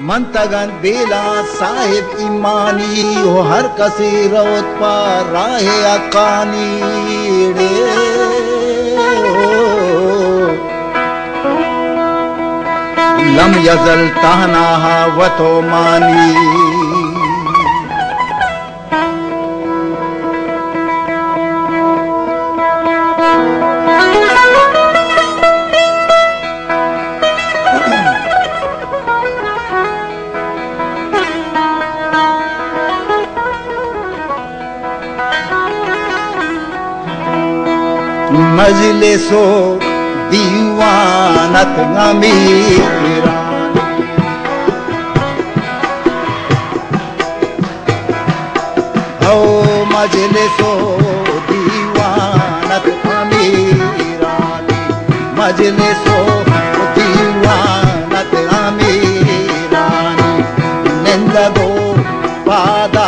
मंतगन बेला साहिब ईमानी हो हर कसी रोत पर राहे अकानी रे लम यजल तहनाहा वतो मानी मजलिसो दीवानत अमीरा ओ मजलिसो दीवानत अमीरा मजलिसो दीवानत अमीरा निंदगो पादा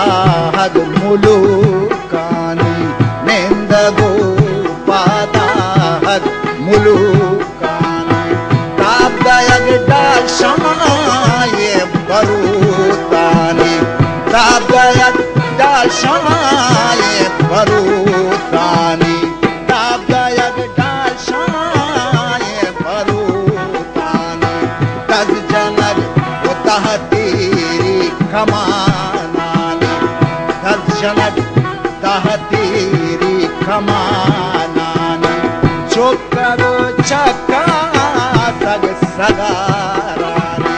हग मुलुकानी निंदगो मुलुकानी ताबदायग दाशाये बरूतानी ताबदायग दाशाये बरूतानी ताबदायग दाशाये बरूतानी तज जनग तहतीरी कमानानी तज जनग तहतीरी कमानानी चुकगो चक्का सग सगारानी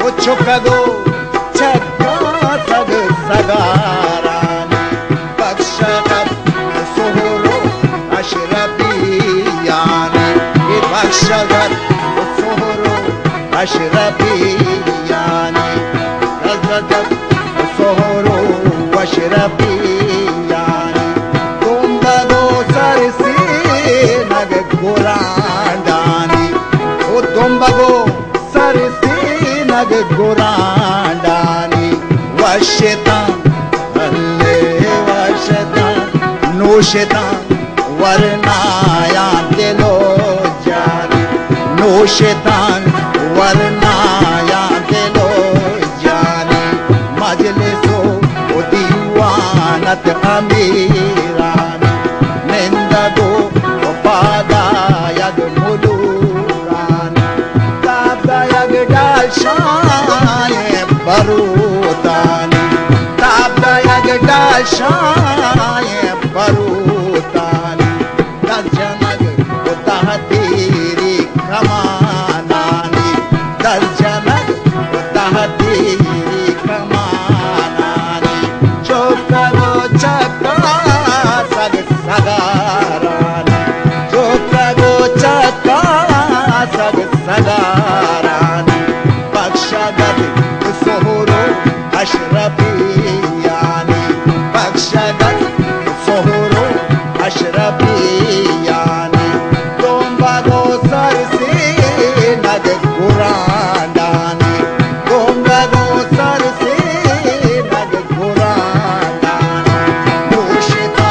वो चुकगो चक्का सग सगारानी बख्शगत सोहरो अशरफियानी ये बख्शगत सोहरो अशरफियानी बख्शगत सोहरो अशरफियानी तुम बगो सरसी नग गुरांडानी ओ तुम बगो सरसी नग गुरांडानी वशतान अल्ले वशतान नोशतान वरनाया दिलो जानी नोशतान वरनाया दिलो जानी मजलिसो दीवानत अमीरानी निंदगो पादायग मुलुकानी ताबदायग दाशाये बरूतानी ताबदायग दाशाये बरूतानी दर्जनग तहतीरी कमानानी दर्जनग तहतीरी कमानानी चोकगो चक्का सग सगारानी चोकगो चक्का सग सगारानी बख्शगत सोहरो अशरफियानी बख्शगत सोहरो अशरफियानी तुम बगो सरसी नग गुरांडानी तुम बगो सरसी नग गुरांडानी नोशिता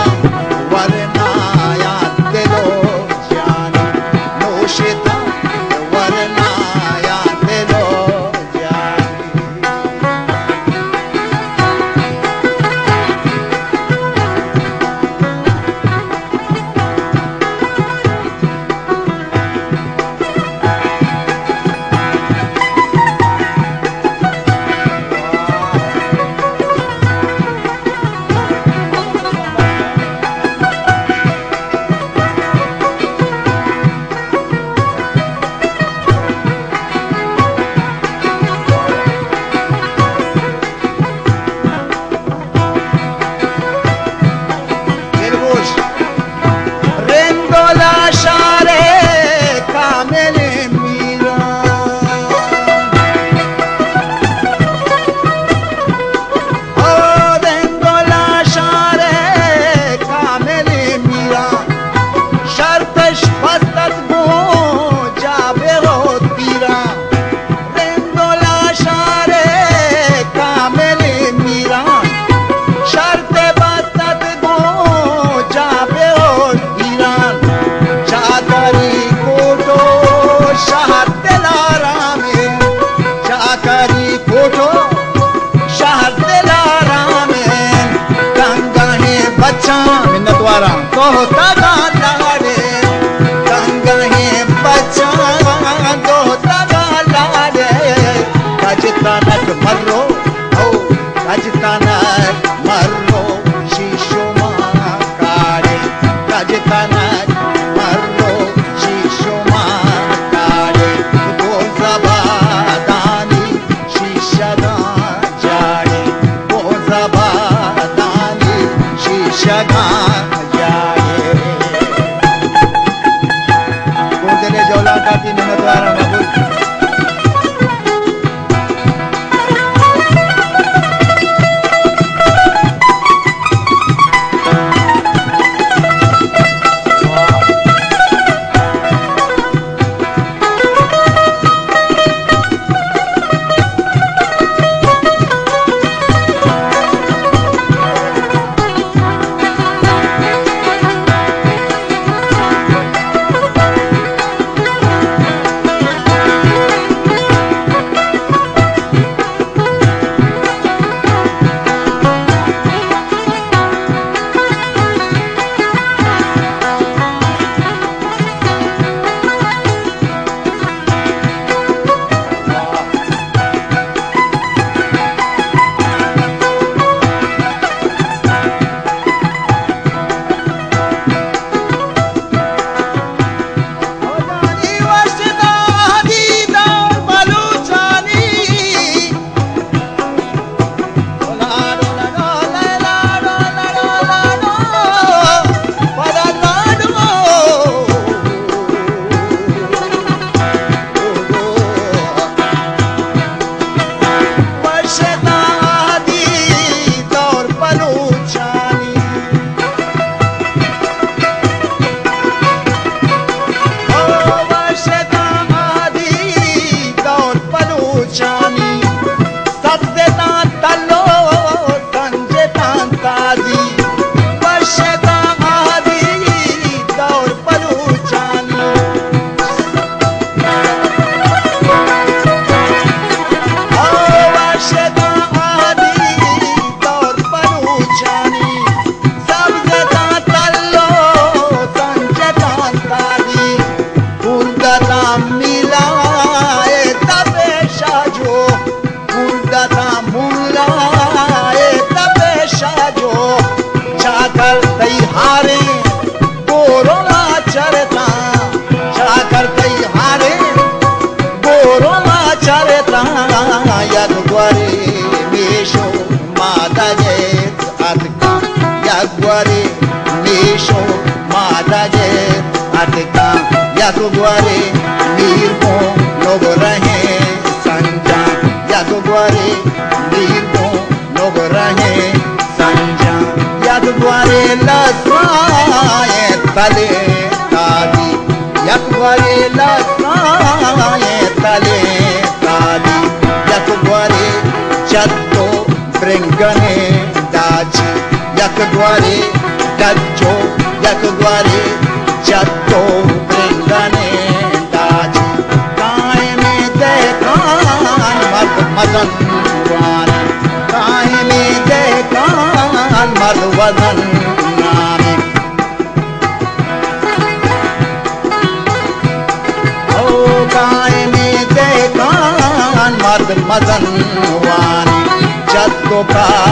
वरनाया दिलो जानी नोशिता वरनाया दिलो जानी उठो शहर दिलारा में गंगा है बच्चा मिन्नत वारा तो होता गालारे गंगा है बच्चा तो होता गालारे राजस्थानक मर्रो ओ राजस्थानक मर्रो शीशो मां कारे राजस्थानक मर्रो शीशो मां कारे तो जबादानी शीशा ना जाने तो जबादानी शीशा ना जाने कोदले जोला काती नमतवारा मबूल Yakuguare, Nirmo, Nogorahe, Sanja, Yakuguare, Nirmo, Nogorahe, Sanja, Yakuguare, Lasaye, Tale, Tadi, Yakuguare, Lasaye, Tale, Tadi, Yakuguare, Chatto, Brengane, Dachi, Yakuguare, Dacho, Yakuguare, Chatto, Brengane, Dachi, Kaime Dekan, Madan, Wani, Kaime Dekan, Madwadan, Nami. Oh, Kaime Dekan, Madan, Wani, Chatto Ka.